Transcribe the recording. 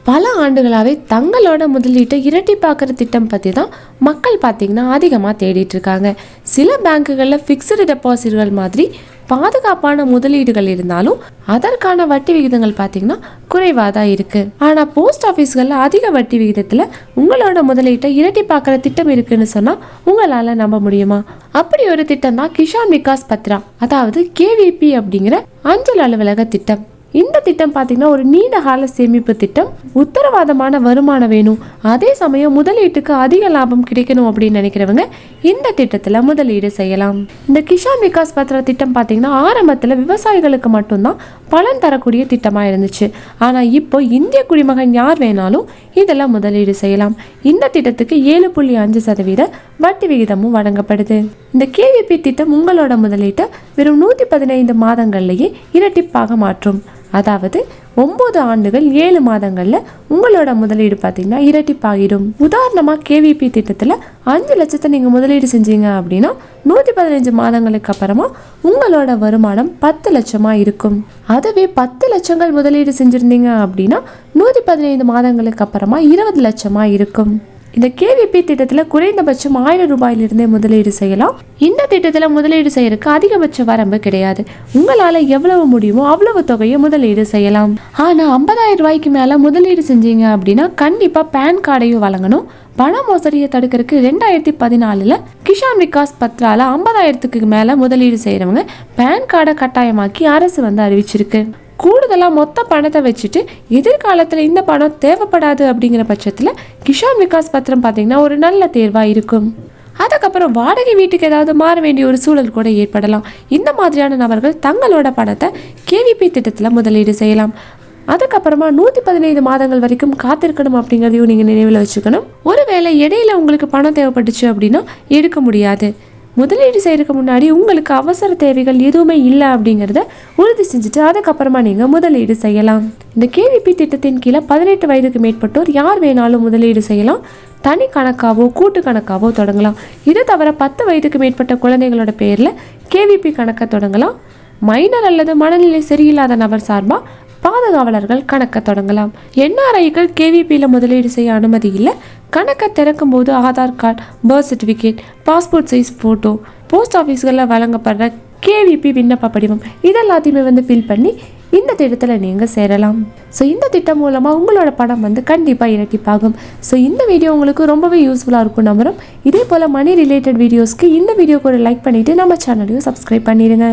பல ஆண்டுகளாகவே தங்களோட முதலீட்டை இரட்டிப்பாக்குற திட்டம் பற்றி தான் மக்கள் பார்த்திங்கன்னா அதிகமாக தேடிட்டு இருக்காங்க. சில பேங்க்குகளில் ஃபிக்ஸ்டு டெபாசிட்கள் மாதிரி பாதுகாப்பான முதலீடுகள் இருந்தாலும் அதற்கான வட்டி விகிதங்கள் பார்த்திங்கன்னா குறைவாக தான் இருக்குது. ஆனால் போஸ்ட் ஆஃபீஸ்களில் அதிக வட்டி விகிதத்தில் உங்களோட முதலீட்டை இரட்டிப்பாக்குற திட்டம் இருக்குன்னு சொன்னால் உங்களால் நம்ப முடியுமா? அப்படி ஒரு திட்டம் தான் கிஷான் விகாஸ் பத்ரா, அதாவது கேவிபி அப்படிங்கிற அஞ்சல் அலுவலக திட்டம். இந்த திட்டம் பார்த்தீங்கன்னா ஒரு நீண்ட கால சேமிப்பு திட்டம். உத்தரவாதமான வருமானம் வேணும், அதே சமயம் முதலீட்டுக்கு அதிக லாபம் கிடைக்கணும் அப்படின்னு நினைக்கிறவங்க இந்த திட்டத்தில் முதலீடு செய்யலாம். இந்த கிஷான் விகாஸ் பத்ரா திட்டம் பார்த்தீங்கன்னா ஆரம்பத்தில் விவசாயிகளுக்கு மட்டும்தான் பலன் தரக்கூடிய திட்டமாக இருந்துச்சு. ஆனால் இப்போ இந்திய குடிமகன் யார் வேணாலும் இதெல்லாம் முதலீடு செய்யலாம். இந்த திட்டத்துக்கு 7.5% வட்டி விகிதமும் வழங்கப்படுது. இந்த கேவிபி திட்டம் உங்களோட முதலீட்டை வெறும் 115 மாதங்கள்லேயே இரட்டிப்பாக மாற்றும். அதாவது 9 ஆண்டுகள் 7 மாதங்கள்ல உங்களோட முதலீடு பார்த்தீங்கன்னா இரட்டிப்பாகிடும். உதாரணமாக கேவிபி திட்டத்தில் 5 லட்சத்தை நீங்கள் முதலீடு செஞ்சீங்க அப்படின்னா 115 மாதங்களுக்கு அப்புறமா உங்களோட வருமானம் 10 லட்சமா இருக்கும். அதுவே 10 லட்சங்கள் முதலீடு செஞ்சிருந்தீங்க அப்படின்னா 115 மாதங்களுக்கு அப்புறமா 20 லட்சமா இருக்கும். இந்த கேவிபி திட்டத்தில் குறைந்தபட்சம் 1000 ரூபாயிலிருந்தே முதலீடு செய்யலாம். இந்த திட்டத்தில் முதலீடு செய்யறதுக்கு அதிகபட்ச வரம்பு கிடையாது. உங்களால் எவ்வளவு முடியுமோ அவ்வளவு தொகையை முதலீடு செய்யலாம். ஆனால் 50,000 ரூபாய்க்கு மேலே முதலீடு செஞ்சீங்க அப்படின்னா கண்டிப்பாக பேன் கார்டையும் வழங்கணும். பண மோசடியை தடுக்கிறதுக்கு 2014 கிஷான் விகாஸ் பத்ரால 50,000க்கு மேலே முதலீடு செய்கிறவங்க பேன் கார்டை கட்டாயமாக்கி அரசு அறிவிச்சிருக்கு. கூடுதலாக மொத்த பணத்தை வச்சுட்டு எதிர்காலத்தில் இந்த பணம் தேவைப்படாது அப்படிங்கிற பட்சத்தில் கிஷான் விகாஸ் பத்திரம் பார்த்தீங்கன்னா ஒரு நல்ல தேர்வாக இருக்கும். அதுக்கப்புறம் வாடகை வீட்டுக்கு ஏதாவது மாற வேண்டிய ஒரு சூழல் கூட ஏற்படலாம். இந்த மாதிரியான நபர்கள் தங்களோட பணத்தை கேவிபி திட்டத்தில் முதலீடு செய்யலாம். அதுக்கப்புறமா 115 மாதங்கள் வரைக்கும் காத்திருக்கணும் அப்படிங்கிறதையும் நீங்கள் நினைவில் வச்சுக்கணும். ஒருவேளை இடையில உங்களுக்கு பணம் தேவைப்பட்டுச்சு அப்படின்னா எடுக்க முடியாது. முதலீடு செய்யறதுக்கு முன்னாடி உங்களுக்கு அவசர தேவைகள் எதுவுமே இல்லை அப்படிங்கிறத உறுதி செஞ்சுட்டு அதுக்கப்புறமா நீங்கள் முதலீடு செய்யலாம். இந்த கேவிபி திட்டத்தின் கீழே 18 வயதுக்கு மேற்பட்டோர் யார் வேணாலும் முதலீடு செய்யலாம். தனி கணக்காவோ கூட்டு கணக்காவோ தொடங்கலாம். இது தவிர 10 வயதுக்கு மேற்பட்ட குழந்தைகளோட பேரில் கேவிபி கணக்கை தொடங்கலாம். மைனர் அல்லது மனநிலை சரியில்லாத நபர் சார்பாக பாதுகாவலர்கள் கணக்கை தொடங்கலாம். என்ஆர்ஐகள் கேவிபியில் முதலீடு செய்ய அனுமதி இல்லை. கணக்கை திறக்கும் போது Aadhaar card, birth certificate, passport size photo, post ஆஃபீஸ்களில் வழங்கப்படுற கேவிபி விண்ணப்ப படிவம் இதெல்லாத்தையுமே ஃபில் பண்ணி இந்த திட்டத்தில் நீங்கள் சேரலாம். ஸோ இந்த திட்டம் மூலமாக உங்களோட பணம் கண்டிப்பாக இரட்டிப்பாகும். ஸோ இந்த வீடியோ உங்களுக்கு ரொம்பவே யூஸ்ஃபுல்லாக இருக்கும் நம்புகிறோம். இதே போல் மணி ரிலேட்டட் வீடியோஸ்க்கு இந்த வீடியோக்கு ஒரு லைக் பண்ணிவிட்டு நம்ம சேனலையும் சப்ஸ்கிரைப் பண்ணிடுங்க.